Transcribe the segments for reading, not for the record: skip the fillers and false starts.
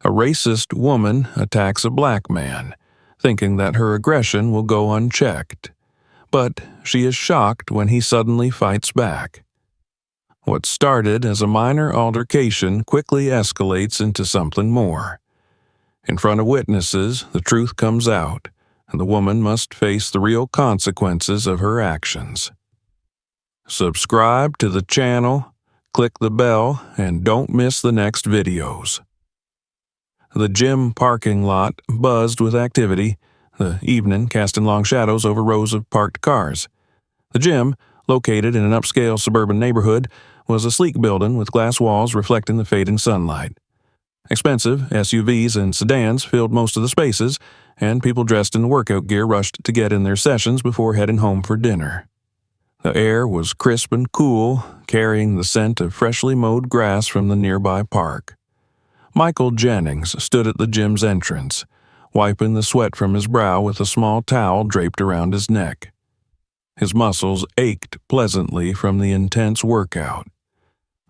A racist woman attacks a black man, thinking that her aggression will go unchecked. But she is shocked when he suddenly fights back. What started as a minor altercation quickly escalates into something more. In front of witnesses, the truth comes out, and the woman must face the real consequences of her actions. Subscribe to the channel, click the bell, and don't miss the next videos. The gym parking lot buzzed with activity, the evening casting long shadows over rows of parked cars. The gym, located in an upscale suburban neighborhood, was a sleek building with glass walls reflecting the fading sunlight. Expensive SUVs and sedans filled most of the spaces, and people dressed in workout gear rushed to get in their sessions before heading home for dinner. The air was crisp and cool, carrying the scent of freshly mowed grass from the nearby park. Michael Jennings stood at the gym's entrance, wiping the sweat from his brow with a small towel draped around his neck. His muscles ached pleasantly from the intense workout,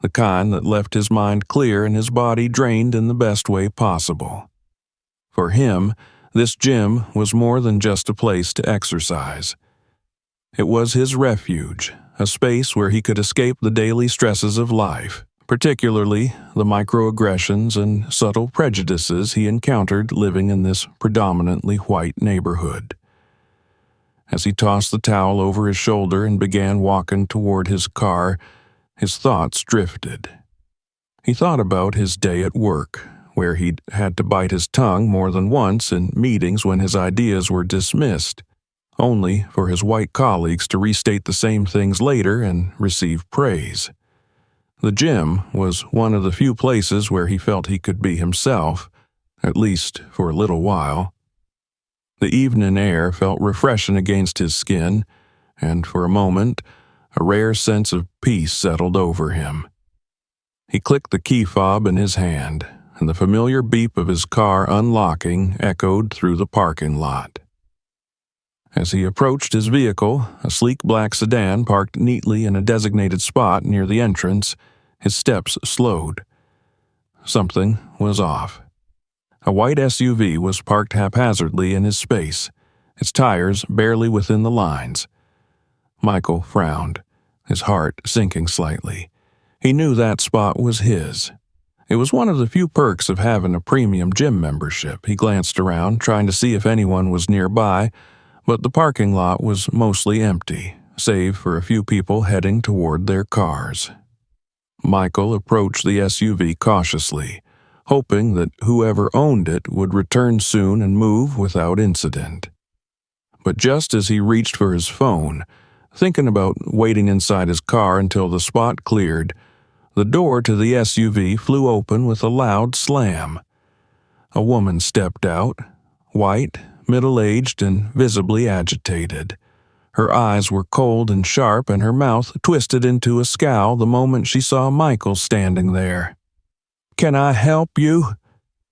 the kind that left his mind clear and his body drained in the best way possible. For him, this gym was more than just a place to exercise. It was his refuge, a space where he could escape the daily stresses of life, particularly the microaggressions and subtle prejudices he encountered living in this predominantly white neighborhood. As he tossed the towel over his shoulder and began walking toward his car, his thoughts drifted. He thought about his day at work, where he'd had to bite his tongue more than once in meetings when his ideas were dismissed, only for his white colleagues to restate the same things later and receive praise. The gym was one of the few places where he felt he could be himself, at least for a little while. The evening air felt refreshing against his skin, and for a moment, a rare sense of peace settled over him. He clicked the key fob in his hand, and the familiar beep of his car unlocking echoed through the parking lot. As he approached his vehicle, a sleek black sedan parked neatly in a designated spot near the entrance, his steps slowed. Something was off. A white SUV was parked haphazardly in his space, its tires barely within the lines. Michael frowned, his heart sinking slightly. He knew that spot was his. It was one of the few perks of having a premium gym membership. He glanced around, trying to see if anyone was nearby, but the parking lot was mostly empty, save for a few people heading toward their cars. Michael approached the SUV cautiously, hoping that whoever owned it would return soon and move without incident. But just as he reached for his phone, thinking about waiting inside his car until the spot cleared, the door to the SUV flew open with a loud slam. A woman stepped out, white, middle-aged, and visibly agitated. Her eyes were cold and sharp, and her mouth twisted into a scowl the moment she saw Michael standing there. "Can I help you?"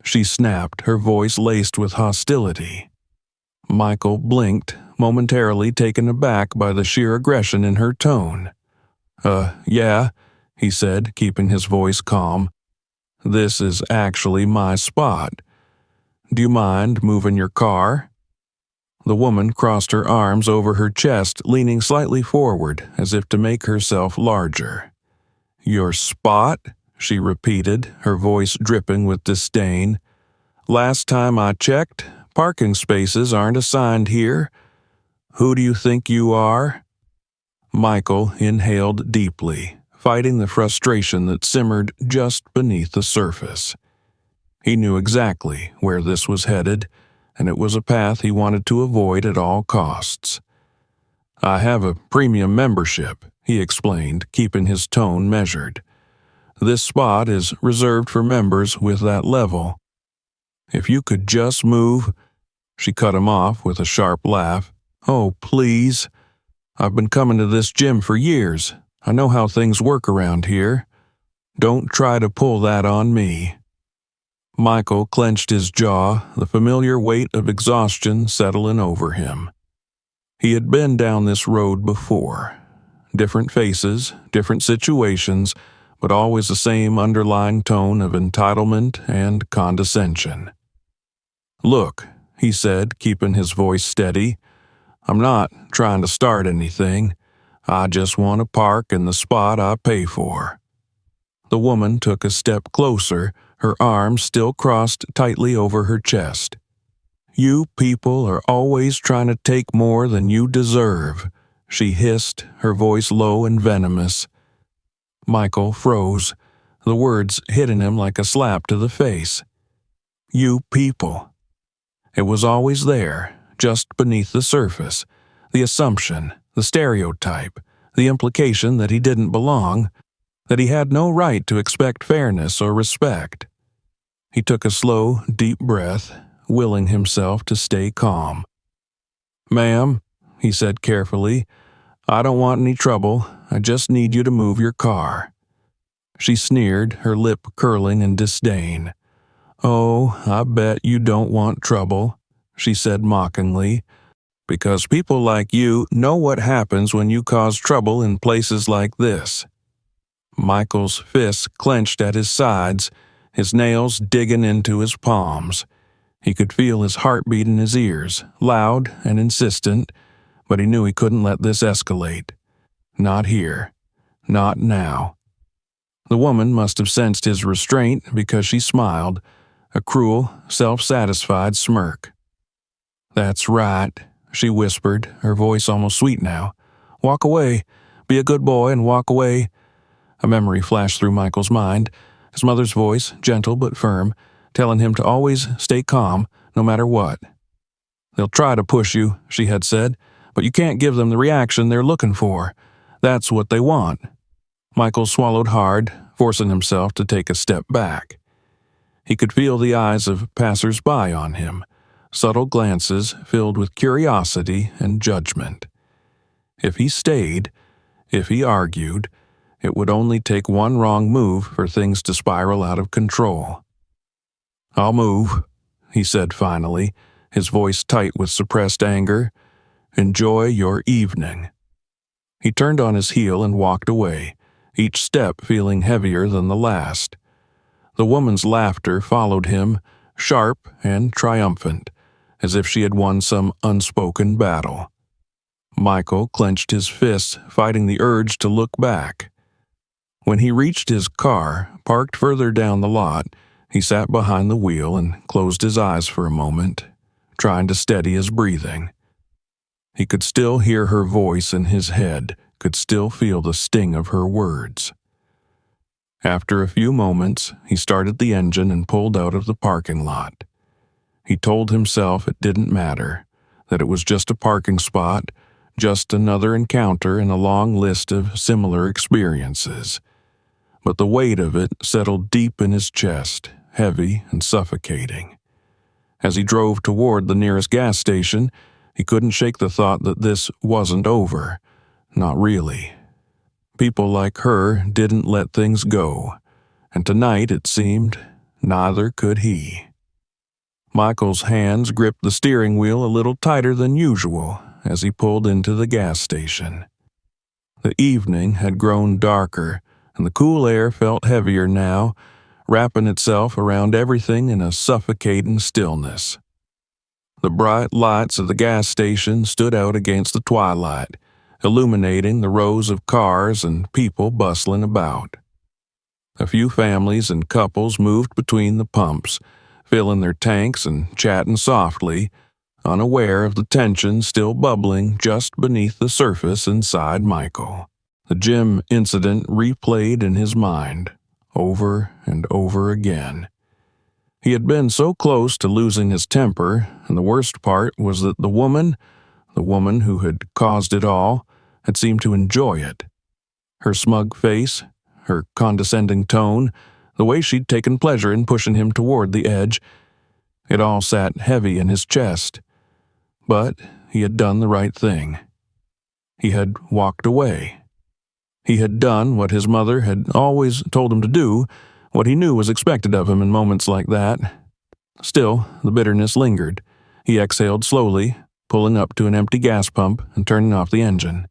she snapped, her voice laced with hostility. Michael blinked, momentarily taken aback by the sheer aggression in her tone. Yeah," he said, keeping his voice calm. "This is actually my spot. Do you mind moving your car?" The woman crossed her arms over her chest, leaning slightly forward, as if to make herself larger. "Your spot?" she repeated, her voice dripping with disdain. "Last time I checked, parking spaces aren't assigned here. Who do you think you are?" Michael inhaled deeply, fighting the frustration that simmered just beneath the surface. He knew exactly where this was headed, and it was a path he wanted to avoid at all costs. "I have a premium membership," he explained, keeping his tone measured. "This spot is reserved for members with that level. If you could just move—" She cut him off with a sharp laugh. "Oh, please. I've been coming to this gym for years. I know how things work around here. Don't try to pull that on me." Michael clenched his jaw, the familiar weight of exhaustion settling over him. He had been down this road before. Different faces, different situations, but always the same underlying tone of entitlement and condescension. "Look," he said, keeping his voice steady, "I'm not trying to start anything. I just want to park in the spot I pay for." The woman took a step closer, her arms still crossed tightly over her chest. "You people are always trying to take more than you deserve," she hissed, her voice low and venomous. Michael froze, the words hitting him like a slap to the face. You people. It was always there, just beneath the surface, the assumption, the stereotype, the implication that he didn't belong, that he had no right to expect fairness or respect. He took a slow, deep breath, willing himself to stay calm. "Ma'am," he said carefully, "I don't want any trouble. I just need you to move your car." She sneered, her lip curling in disdain. "Oh, I bet you don't want trouble," she said mockingly, "because people like you know what happens when you cause trouble in places like this." Michael's fists clenched at his sides, his nails digging into his palms. He could feel his heartbeat in his ears, loud and insistent, but he knew he couldn't let this escalate. Not here. Not now. The woman must have sensed his restraint because she smiled, a cruel, self-satisfied smirk. "That's right," she whispered, her voice almost sweet now. "Walk away. Be a good boy and walk away." A memory flashed through Michael's mind, his mother's voice, gentle but firm, telling him to always stay calm, no matter what. "They'll try to push you," she had said, "but you can't give them the reaction they're looking for. That's what they want." Michael swallowed hard, forcing himself to take a step back. He could feel the eyes of passers-by on him, subtle glances filled with curiosity and judgment. If he stayed, if he argued, it would only take one wrong move for things to spiral out of control. "I'll move," he said finally, his voice tight with suppressed anger. "Enjoy your evening." He turned on his heel and walked away, each step feeling heavier than the last. The woman's laughter followed him, sharp and triumphant, as if she had won some unspoken battle. Michael clenched his fists, fighting the urge to look back. When he reached his car, parked further down the lot, he sat behind the wheel and closed his eyes for a moment, trying to steady his breathing. He could still hear her voice in his head, could still feel the sting of her words. After a few moments, he started the engine and pulled out of the parking lot. He told himself it didn't matter, that it was just a parking spot, just another encounter in a long list of similar experiences. But the weight of it settled deep in his chest, heavy and suffocating. As he drove toward the nearest gas station, he couldn't shake the thought that this wasn't over. Not really. People like her didn't let things go, and tonight, it seemed, neither could he. Michael's hands gripped the steering wheel a little tighter than usual as he pulled into the gas station. The evening had grown darker, and the cool air felt heavier now, wrapping itself around everything in a suffocating stillness. The bright lights of the gas station stood out against the twilight, illuminating the rows of cars and people bustling about. A few families and couples moved between the pumps, filling their tanks and chatting softly, unaware of the tension still bubbling just beneath the surface inside Michael. The gym incident replayed in his mind, over and over again. He had been so close to losing his temper, and the worst part was that the woman who had caused it all, had seemed to enjoy it. Her smug face, her condescending tone, the way she'd taken pleasure in pushing him toward the edge, it all sat heavy in his chest. But he had done the right thing. He had walked away. He had done what his mother had always told him to do, what he knew was expected of him in moments like that. Still, the bitterness lingered. He exhaled slowly, pulling up to an empty gas pump and turning off the engine.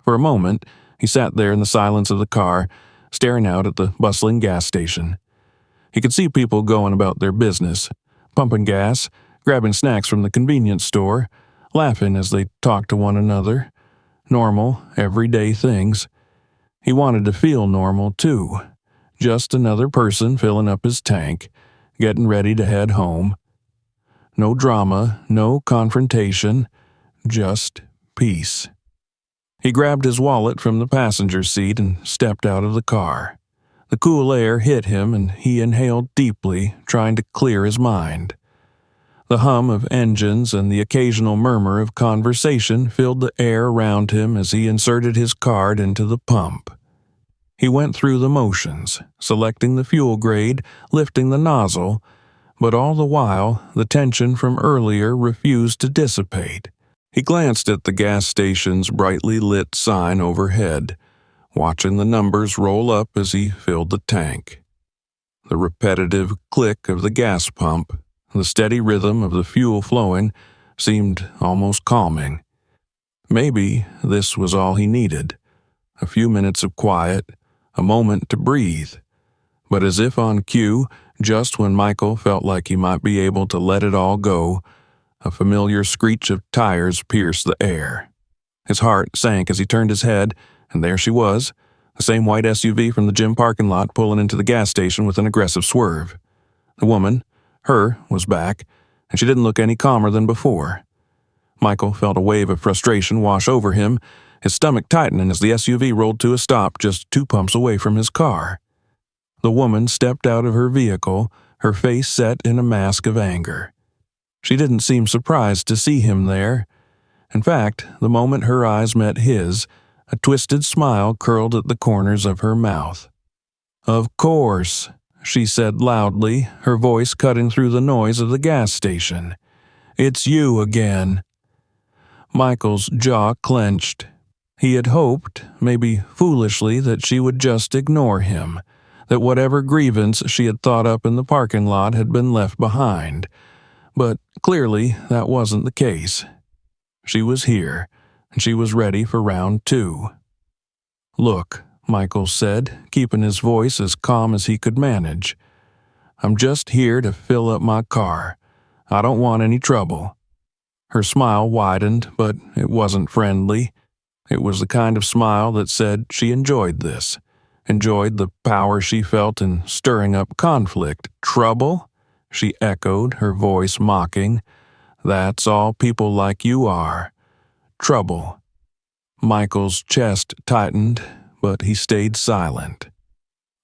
For a moment, he sat there in the silence of the car, staring out at the bustling gas station. He could see people going about their business, pumping gas, grabbing snacks from the convenience store, laughing as they talked to one another. Normal, everyday things. He wanted to feel normal, too. Just another person filling up his tank, getting ready to head home. No drama, no confrontation, just peace. He grabbed his wallet from the passenger seat and stepped out of the car. The cool air hit him and he inhaled deeply, trying to clear his mind. The hum of engines and the occasional murmur of conversation filled the air around him as he inserted his card into the pump. He went through the motions, selecting the fuel grade, lifting the nozzle, but all the while, the tension from earlier refused to dissipate. He glanced at the gas station's brightly lit sign overhead, watching the numbers roll up as he filled the tank. The repetitive click of the gas pump, the steady rhythm of the fuel flowing, seemed almost calming. Maybe this was all he needed. A few minutes of quiet, a moment to breathe. But as if on cue, just when Michael felt like he might be able to let it all go, a familiar screech of tires pierced the air. His heart sank as he turned his head, and there she was, the same white SUV from the gym parking lot pulling into the gas station with an aggressive swerve. The woman, her, was back, and she didn't look any calmer than before. Michael felt a wave of frustration wash over him, his stomach tightening as the SUV rolled to a stop just 2 pumps away from his car. The woman stepped out of her vehicle, her face set in a mask of anger. She didn't seem surprised to see him there. In fact, the moment her eyes met his, a twisted smile curled at the corners of her mouth. "Of course," she said loudly, her voice cutting through the noise of the gas station. "It's you again." Michael's jaw clenched. He had hoped, maybe foolishly, that she would just ignore him, that whatever grievance she had thought up in the parking lot had been left behind. But clearly that wasn't the case. She was here, and she was ready for round 2. "Look," Michael said, keeping his voice as calm as he could manage. "I'm just here to fill up my car. I don't want any trouble." Her smile widened, but it wasn't friendly. It was the kind of smile that said she enjoyed this, enjoyed the power she felt in stirring up conflict. "Trouble?" she echoed, her voice mocking. "That's all people like you are. Trouble." Michael's chest tightened, but he stayed silent.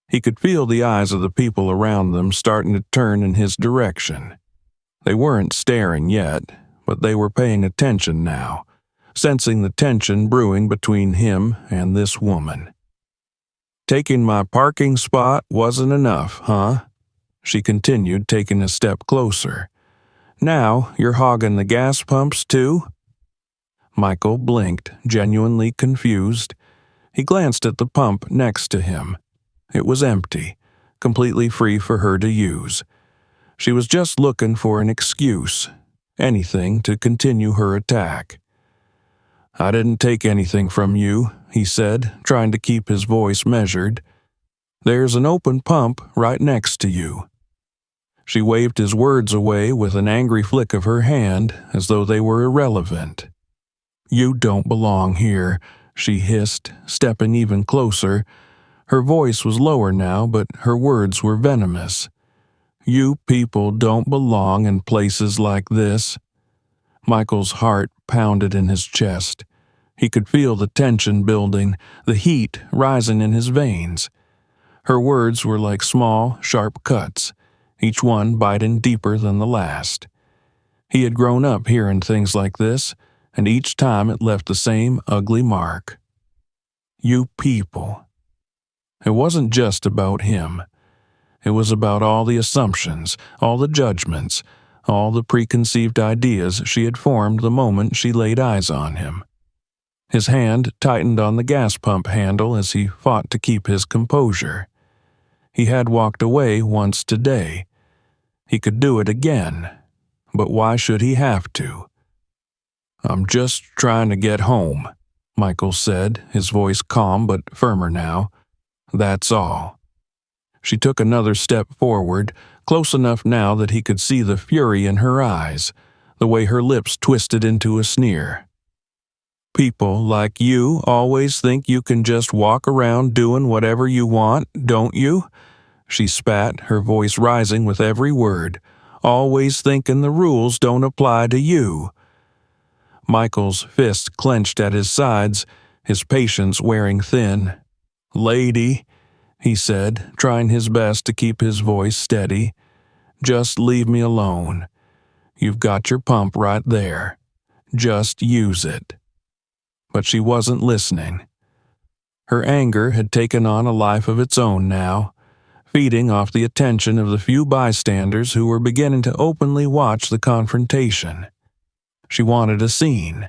He could feel the eyes of the people around them starting to turn in his direction. They weren't staring yet, but they were paying attention now, sensing the tension brewing between him and this woman. "Taking my parking spot wasn't enough, huh?" she continued, taking a step closer. "Now you're hogging the gas pumps too?" Michael blinked, genuinely confused. He glanced at the pump next to him. It was empty, completely free for her to use. She was just looking for an excuse, anything to continue her attack. "I didn't take anything from you," he said, trying to keep his voice measured. "There's an open pump right next to you." She waved his words away with an angry flick of her hand, as though they were irrelevant. "You don't belong here," she hissed, stepping even closer. Her voice was lower now, but her words were venomous. "You people don't belong in places like this." Michael's heart pounded in his chest. He could feel the tension building, the heat rising in his veins. Her words were like small, sharp cuts, each one biting deeper than the last. He had grown up hearing things like this, and each time it left the same ugly mark. You people. It wasn't just about him. It was about all the assumptions, all the judgments, all the preconceived ideas she had formed the moment she laid eyes on him. His hand tightened on the gas pump handle as he fought to keep his composure. He had walked away once today. He could do it again, but why should he have to? "I'm just trying to get home," Michael said, his voice calm but firmer now. That's all. She took another step forward, close enough now that he could see the fury in her eyes, the way her lips twisted into a sneer. People like you always think you can just walk around doing whatever you want, don't you? She spat, her voice rising with every word, always thinking the rules don't apply to you. Michael's fist clenched at his sides, his patience wearing thin. Lady, he said, trying his best to keep his voice steady, just leave me alone. You've got your pump right there. Just use it. But she wasn't listening. Her anger had taken on a life of its own now, feeding off the attention of the few bystanders who were beginning to openly watch the confrontation. She wanted a scene.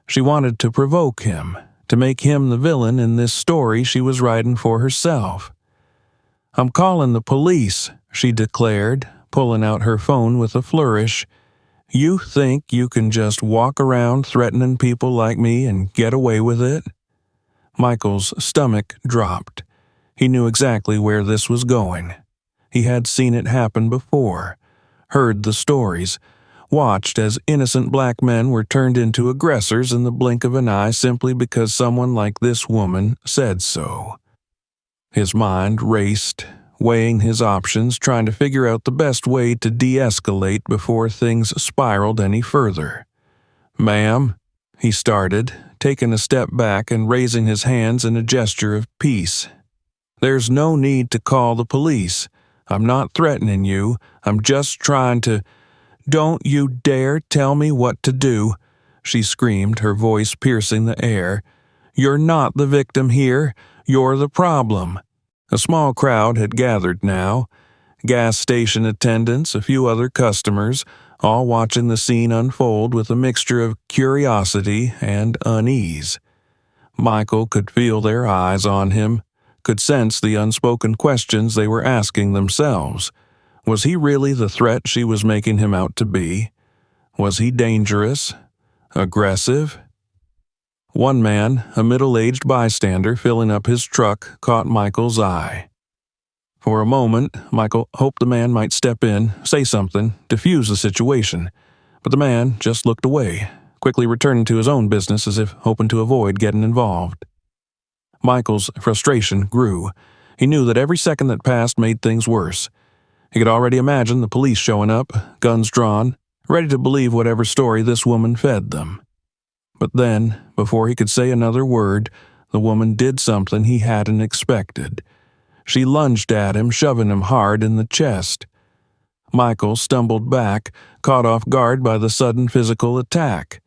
She wanted to provoke him, to make him the villain in this story she was writing for herself. I'm calling the police, she declared, pulling out her phone with a flourish. You think you can just walk around threatening people like me and get away with it? Michael's stomach dropped. He knew exactly where this was going. He had seen it happen before, heard the stories, watched as innocent black men were turned into aggressors in the blink of an eye simply because someone like this woman said so. His mind raced, weighing his options, trying to figure out the best way to de-escalate before things spiraled any further. Ma'am, he started, taking a step back and raising his hands in a gesture of peace. There's no need to call the police. I'm not threatening you. I'm just trying to... Don't you dare tell me what to do, she screamed, her voice piercing the air. You're not the victim here. You're the problem. A small crowd had gathered now. Gas station attendants, a few other customers, all watching the scene unfold with a mixture of curiosity and unease. Michael could feel their eyes on him, could sense the unspoken questions they were asking themselves. Was he really the threat she was making him out to be? Was he dangerous? Aggressive? One man, a middle-aged bystander filling up his truck, caught Michael's eye. For a moment, Michael hoped the man might step in, say something, diffuse the situation, but the man just looked away, quickly returning to his own business as if hoping to avoid getting involved. Michael's frustration grew. He knew that every second that passed made things worse. He could already imagine the police showing up, guns drawn, ready to believe whatever story this woman fed them. But then, before he could say another word, the woman did something he hadn't expected. She lunged at him, shoving him hard in the chest. Michael stumbled back, caught off guard by the sudden physical attack.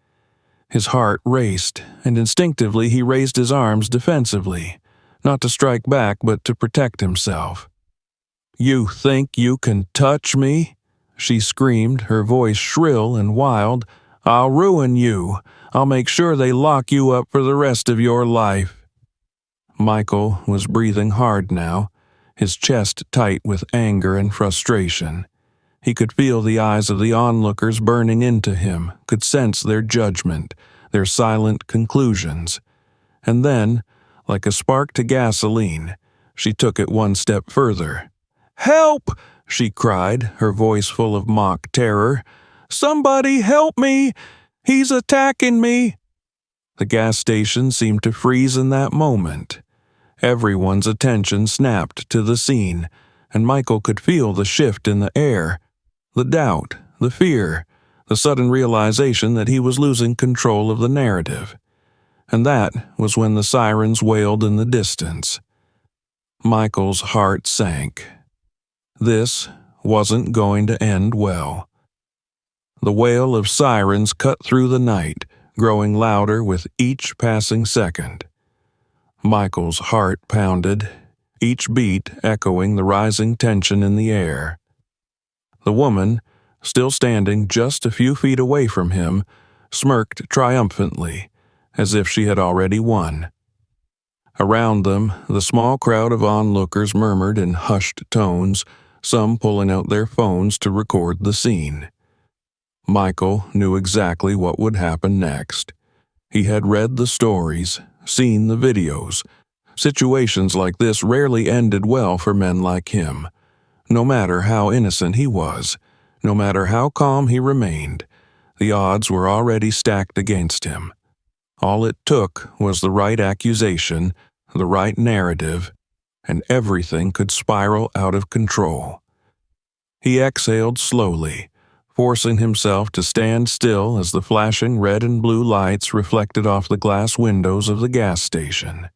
His heart raced, and instinctively he raised his arms defensively, not to strike back but to protect himself. You think you can touch me? She screamed, her voice shrill and wild. I'll ruin you. I'll make sure they lock you up for the rest of your life. Michael was breathing hard now, his chest tight with anger and frustration. He could feel the eyes of the onlookers burning into him, could sense their judgment, their silent conclusions. And then, like a spark to gasoline, she took it one step further. Help! She cried, her voice full of mock terror. Somebody help me! He's attacking me! The gas station seemed to freeze in that moment. Everyone's attention snapped to the scene, and Michael could feel the shift in the air, the doubt, the fear, the sudden realization that he was losing control of the narrative. And that was when the sirens wailed in the distance. Michael's heart sank. This wasn't going to end well. The wail of sirens cut through the night, growing louder with each passing second. Michael's heart pounded, each beat echoing the rising tension in the air. The woman, still standing just a few feet away from him, smirked triumphantly, as if she had already won. Around them, the small crowd of onlookers murmured in hushed tones, some pulling out their phones to record the scene. Michael knew exactly what would happen next. He had read the stories, seen the videos, Situations like this rarely ended well for men like him. No matter how innocent he was, no matter how calm he remained, the odds were already stacked against him. All it took was the right accusation, the right narrative, and everything could spiral out of control. He exhaled slowly, forcing himself to stand still as the flashing red and blue lights reflected off the glass windows of the gas station.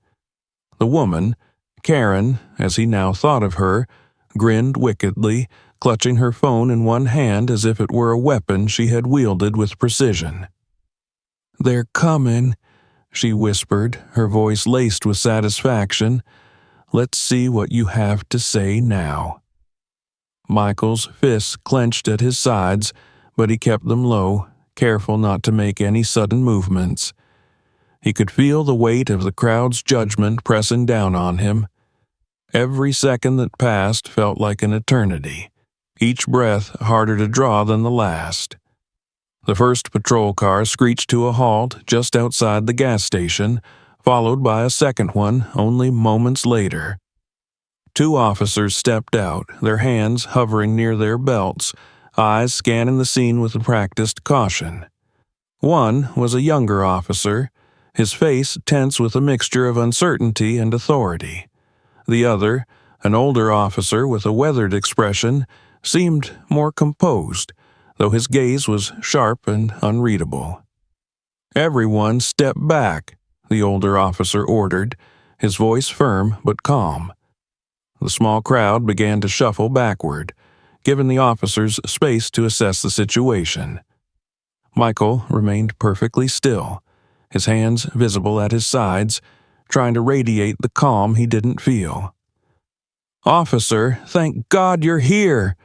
The woman, Karen, as he now thought of her, grinned wickedly, clutching her phone in one hand as if it were a weapon she had wielded with precision. "They're coming," she whispered, her voice laced with satisfaction. "Let's see what you have to say now." Michael's fists clenched at his sides, but he kept them low, careful not to make any sudden movements. He could feel the weight of the crowd's judgment pressing down on him. Every second that passed felt like an eternity, each breath harder to draw than the last. The first patrol car screeched to a halt just outside the gas station, followed by a second one only moments later. 2 officers stepped out, their hands hovering near their belts, eyes scanning the scene with a practiced caution. One was a younger officer, his face tense with a mixture of uncertainty and authority. The other, an older officer with a weathered expression, seemed more composed, though his gaze was sharp and unreadable. "Everyone step back," the older officer ordered, his voice firm but calm. The small crowd began to shuffle backward, giving the officers space to assess the situation. Michael remained perfectly still, his hands visible at his sides, trying to radiate the calm he didn't feel. "Officer, thank God you're here!"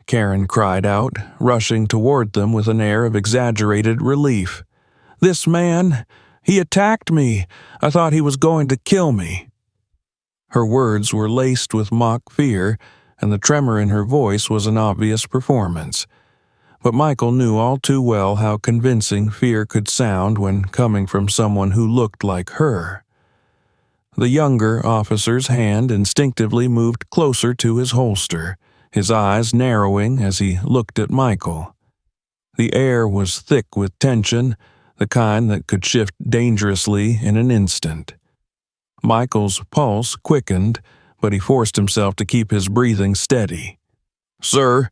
Karen cried out, rushing toward them with an air of exaggerated relief. "This man, he attacked me. I thought he was going to kill me." Her words were laced with mock fear, and the tremor in her voice was an obvious performance. But Michael knew all too well how convincing fear could sound when coming from someone who looked like her. The younger officer's hand instinctively moved closer to his holster, his eyes narrowing as he looked at Michael. The air was thick with tension, the kind that could shift dangerously in an instant. Michael's pulse quickened, but he forced himself to keep his breathing steady. "Sir,"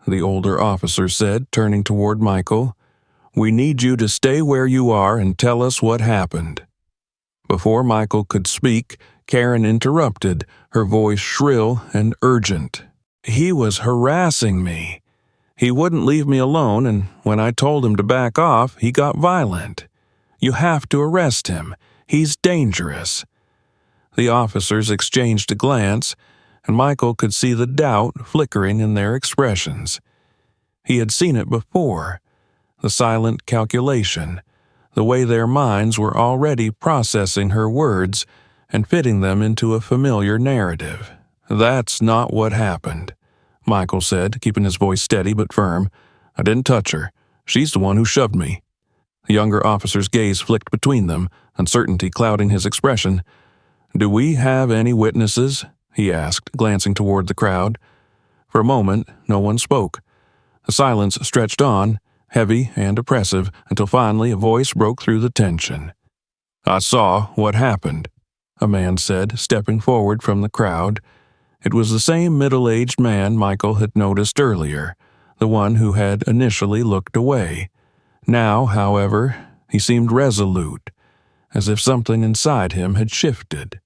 the older officer said, turning toward Michael, "we need you to stay where you are and tell us what happened." Before Michael could speak, Karen interrupted, her voice shrill and urgent. "He was harassing me. He wouldn't leave me alone, and when I told him to back off, he got violent. You have to arrest him. He's dangerous." The officers exchanged a glance, and Michael could see the doubt flickering in their expressions. He had seen it before, the silent calculation, the way their minds were already processing her words and fitting them into a familiar narrative. "That's not what happened," Michael said, keeping his voice steady but firm. "I didn't touch her. She's the one who shoved me." The younger officer's gaze flicked between them, uncertainty clouding his expression. "Do we have any witnesses?" he asked, glancing toward the crowd. For a moment, no one spoke. The silence stretched on, heavy and oppressive, until finally a voice broke through the tension. "I saw what happened," a man said, stepping forward from the crowd. It was the same middle-aged man Michael had noticed earlier, the one who had initially looked away. Now, however, he seemed resolute, as if something inside him had shifted.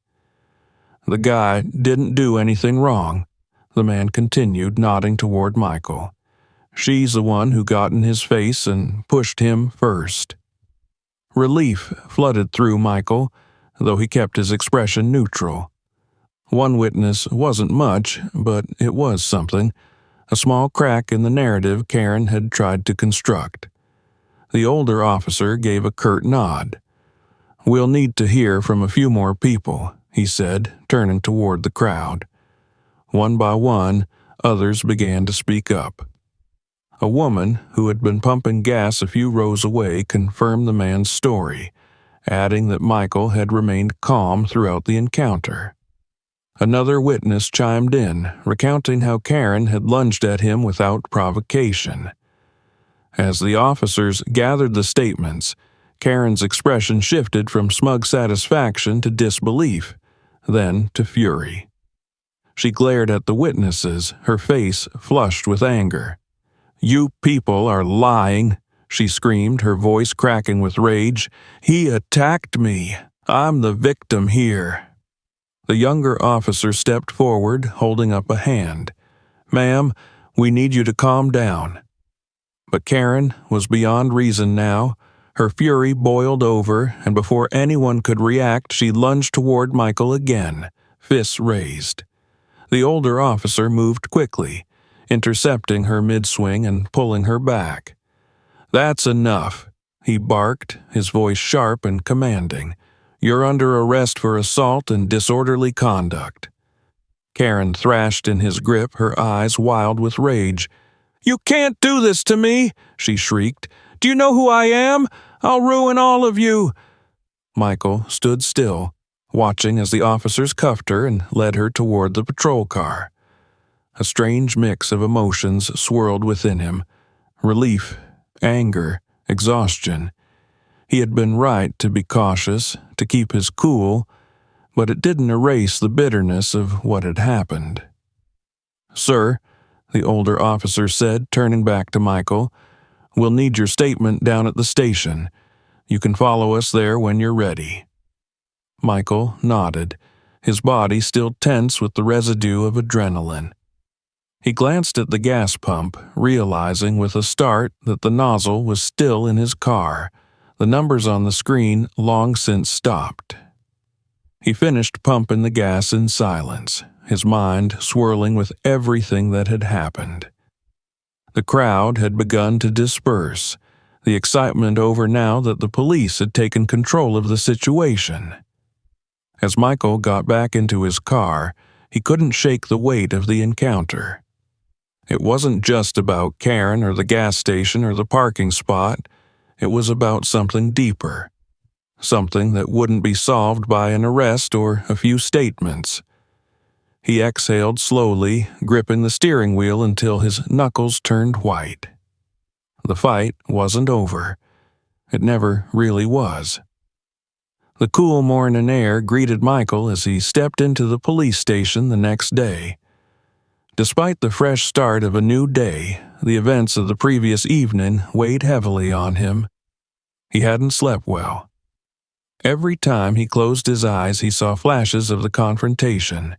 "The guy didn't do anything wrong," the man continued, nodding toward Michael. "She's the one who got in his face and pushed him first." Relief flooded through Michael, though he kept his expression neutral. One witness wasn't much, but it was something, a small crack in the narrative Karen had tried to construct. The older officer gave a curt nod. "We'll need to hear from a few more people," he said, turning toward the crowd. One by one, others began to speak up. A woman who had been pumping gas a few rows away confirmed the man's story, adding that Michael had remained calm throughout the encounter. Another witness chimed in, recounting how Karen had lunged at him without provocation. As the officers gathered the statements, Karen's expression shifted from smug satisfaction to disbelief, then to fury. She glared at the witnesses, her face flushed with anger. "You people are lying," she screamed, her voice cracking with rage. "He attacked me. I'm the victim here." The younger officer stepped forward, holding up a hand. "Ma'am, we need you to calm down." But Karen was beyond reason now. Her fury boiled over, and before anyone could react, she lunged toward Michael again, fists raised. The older officer moved quickly, intercepting her mid-swing and pulling her back. "That's enough," he barked, his voice sharp and commanding. "You're under arrest for assault and disorderly conduct." Karen thrashed in his grip, her eyes wild with rage. "You can't do this to me!" she shrieked. "Do you know who I am? I'll ruin all of you!" Michael stood still, watching as the officers cuffed her and led her toward the patrol car. A strange mix of emotions swirled within him: relief, anger, exhaustion. He had been right to be cautious, to keep his cool, but it didn't erase the bitterness of what had happened. "Sir," the older officer said, turning back to Michael, "we'll need your statement down at the station. You can follow us there when you're ready." Michael nodded, his body still tense with the residue of adrenaline. He glanced at the gas pump, realizing with a start that the nozzle was still in his car, the numbers on the screen long since stopped. He finished pumping the gas in silence, his mind swirling with everything that had happened. The crowd had begun to disperse, the excitement over now that the police had taken control of the situation. As Michael got back into his car, he couldn't shake the weight of the encounter. It wasn't just about Karen or the gas station or the parking spot. It was about something deeper, something that wouldn't be solved by an arrest or a few statements. He exhaled slowly, gripping the steering wheel until his knuckles turned white. The fight wasn't over. It never really was. The cool morning air greeted Michael as he stepped into the police station the next day. Despite the fresh start of a new day, the events of the previous evening weighed heavily on him. He hadn't slept well. Every time he closed his eyes, he saw flashes of the confrontation: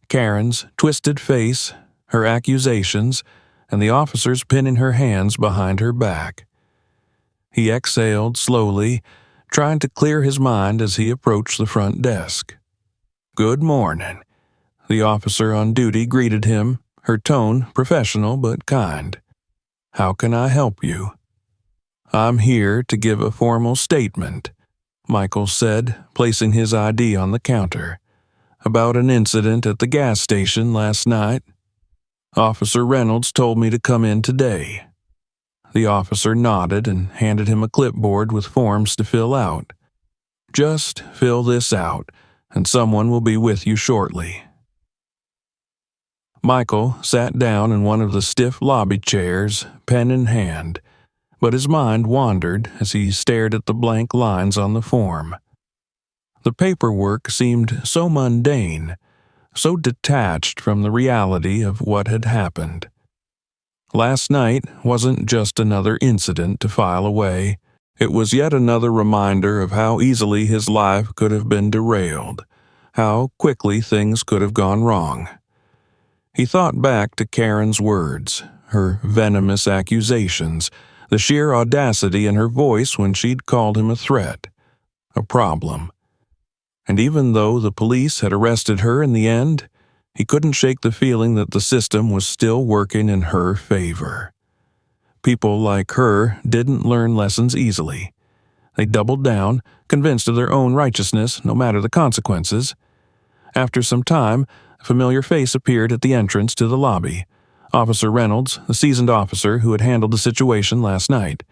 Karen's twisted face, her accusations, and the officers pinning her hands behind her back. He exhaled slowly, trying to clear his mind as he approached the front desk. "Good morning." The officer on duty greeted him, her tone professional but kind. "How can I help you?" "I'm here to give a formal statement," Michael said, placing his ID on the counter. "About an incident at the gas station last night. Officer Reynolds told me to come in today." The officer nodded and handed him a clipboard with forms to fill out. "Just fill this out, and someone will be with you shortly." Michael sat down in one of the stiff lobby chairs, pen in hand, but his mind wandered as he stared at the blank lines on the form. The paperwork seemed so mundane, so detached from the reality of what had happened. Last night wasn't just another incident to file away. It was yet another reminder of how easily his life could have been derailed, how quickly things could have gone wrong. He thought back to Karen's words, her venomous accusations, the sheer audacity in her voice when she'd called him a threat, a problem. And even though the police had arrested her in the end, he couldn't shake the feeling that the system was still working in her favor. People like her didn't learn lessons easily. They doubled down, convinced of their own righteousness no matter the consequences. After some time, a familiar face appeared at the entrance to the lobby. Officer Reynolds, the seasoned officer who had handled the situation last night.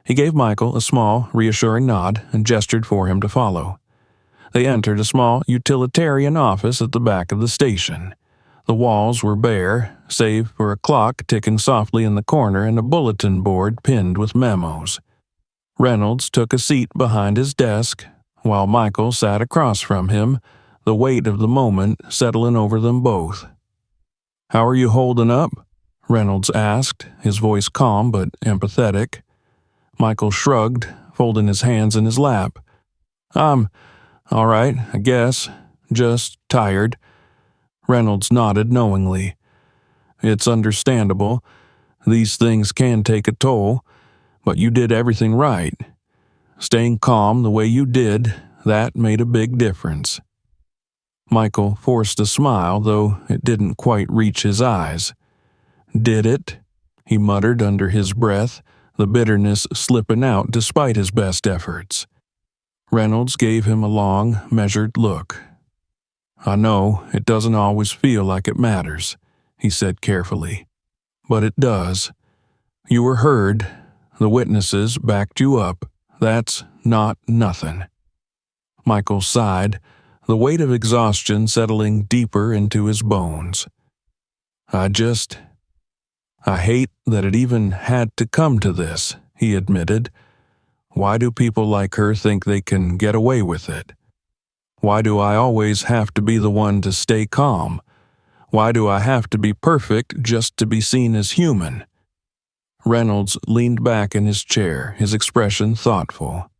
He gave Michael a small, reassuring nod and gestured for him to follow. They entered a small utilitarian office at the back of the station. The walls were bare, save for a clock ticking softly in the corner and a bulletin board pinned with memos. Reynolds took a seat behind his desk, while Michael sat across from him, the weight of the moment settling over them both. "How are you holding up?" Reynolds asked, his voice calm but empathetic. Michael shrugged, folding his hands in his lap. "I'm all right, I guess. Just tired." Reynolds nodded knowingly. "It's understandable. These things can take a toll, but you did everything right. Staying calm the way you did, that made a big difference." Michael forced a smile, though it didn't quite reach his eyes. "Did it?" he muttered under his breath, the bitterness slipping out despite his best efforts. Reynolds gave him a long, measured look. "I know it doesn't always feel like it matters," he said carefully. "But it does. You were heard. The witnesses backed you up. That's not nothing." Michael sighed, the weight of exhaustion settling deeper into his bones. I hate that it even had to come to this," he admitted. "Why do people like her think they can get away with it? Why do I always have to be the one to stay calm? Why do I have to be perfect just to be seen as human?" Reynolds leaned back in his chair, his expression thoughtful.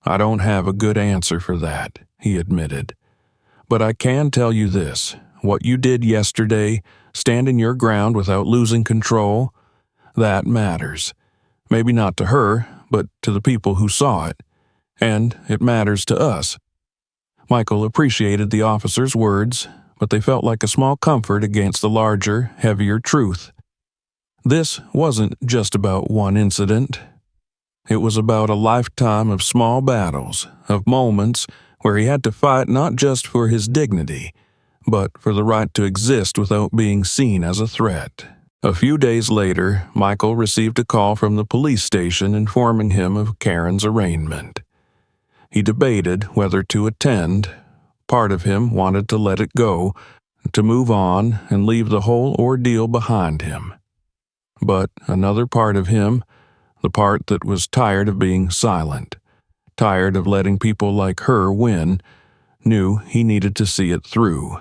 "I don't have a good answer for that," he admitted. "But I can tell you this. What you did yesterday, standing your ground without losing control, that matters. Maybe not to her, but to the people who saw it. And it matters to us." Michael appreciated the officer's words, but they felt like a small comfort against the larger, heavier truth. This wasn't just about one incident. It was about a lifetime of small battles, of moments where he had to fight not just for his dignity, but for the right to exist without being seen as a threat. A few days later, Michael received a call from the police station informing him of Karen's arraignment. He debated whether to attend. Part of him wanted to let it go, to move on and leave the whole ordeal behind him. But another part of him, the part that was tired of being silent, tired of letting people like her win, knew he needed to see it through.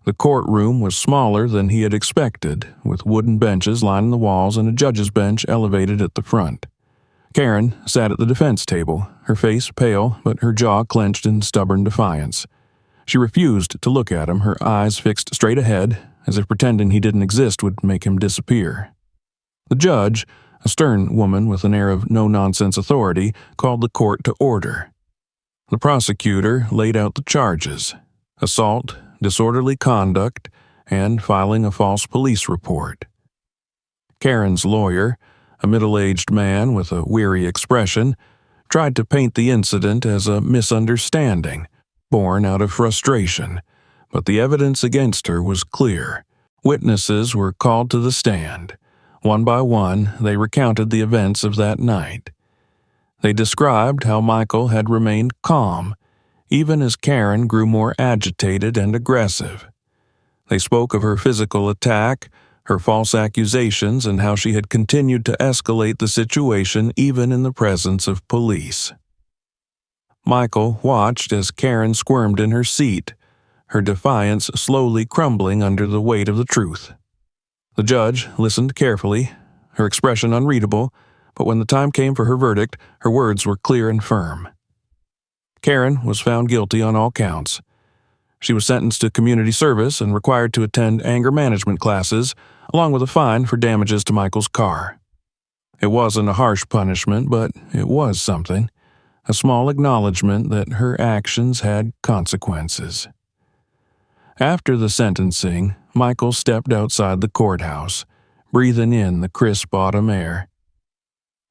The courtroom was smaller than he had expected, with wooden benches lining the walls and a judge's bench elevated at the front. Karen sat at the defense table, her face pale but her jaw clenched in stubborn defiance. She refused to look at him, her eyes fixed straight ahead, as if pretending he didn't exist would make him disappear. The judge, a stern woman with an air of no-nonsense authority, called the court to order. The prosecutor laid out the charges: assault, disorderly conduct, and filing a false police report. Karen's lawyer, a middle-aged man with a weary expression, tried to paint the incident as a misunderstanding, born out of frustration, but the evidence against her was clear. Witnesses were called to the stand. One by one, they recounted the events of that night. They described how Michael had remained calm, even as Karen grew more agitated and aggressive. They spoke of her physical attack, her false accusations, and how she had continued to escalate the situation even in the presence of police. Michael watched as Karen squirmed in her seat, her defiance slowly crumbling under the weight of the truth. The judge listened carefully, her expression unreadable, but when the time came for her verdict, her words were clear and firm. Karen was found guilty on all counts. She was sentenced to community service and required to attend anger management classes, along with a fine for damages to Michael's car. It wasn't a harsh punishment, but it was something, a small acknowledgement that her actions had consequences. After the sentencing, Michael stepped outside the courthouse, breathing in the crisp autumn air.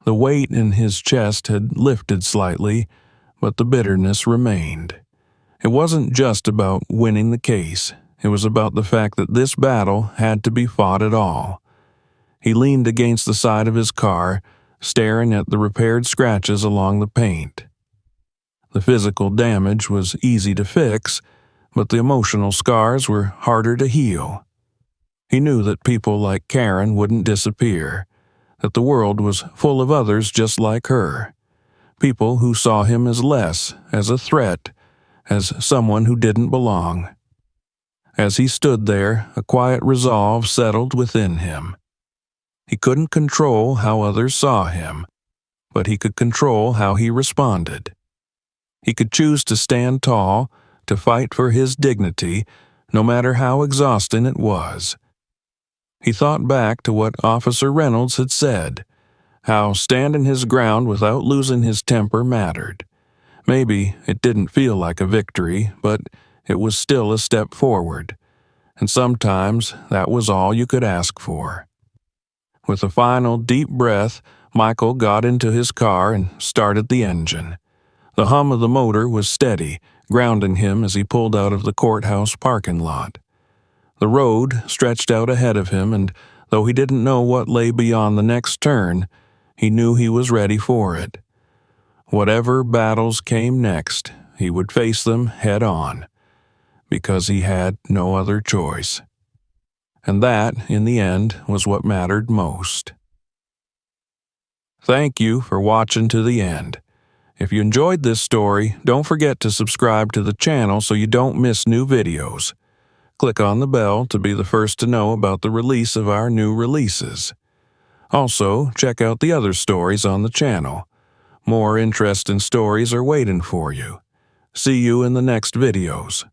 The weight in his chest had lifted slightly, but the bitterness remained. It wasn't just about winning the case. It was about the fact that this battle had to be fought at all. He leaned against the side of his car, staring at the repaired scratches along the paint. The physical damage was easy to fix, but the emotional scars were harder to heal. He knew that people like Karen wouldn't disappear, that the world was full of others just like her, people who saw him as less, as a threat, as someone who didn't belong. As he stood there, a quiet resolve settled within him. He couldn't control how others saw him, but he could control how he responded. He could choose to stand tall, to fight for his dignity, no matter how exhausting it was. He thought back to what Officer Reynolds had said, how standing his ground without losing his temper mattered. Maybe it didn't feel like a victory, but it was still a step forward, and sometimes that was all you could ask for. With a final deep breath, Michael got into his car and started the engine. The hum of the motor was steady, grounding him as he pulled out of the courthouse parking lot. The road stretched out ahead of him, and though he didn't know what lay beyond the next turn, he knew he was ready for it. Whatever battles came next, he would face them head on, because he had no other choice. And that, in the end, was what mattered most. Thank you for watching to the end. If you enjoyed this story, don't forget to subscribe to the channel so you don't miss new videos. Click on the bell to be the first to know about the release of our new releases. Also, check out the other stories on the channel. More interesting stories are waiting for you. See you in the next videos.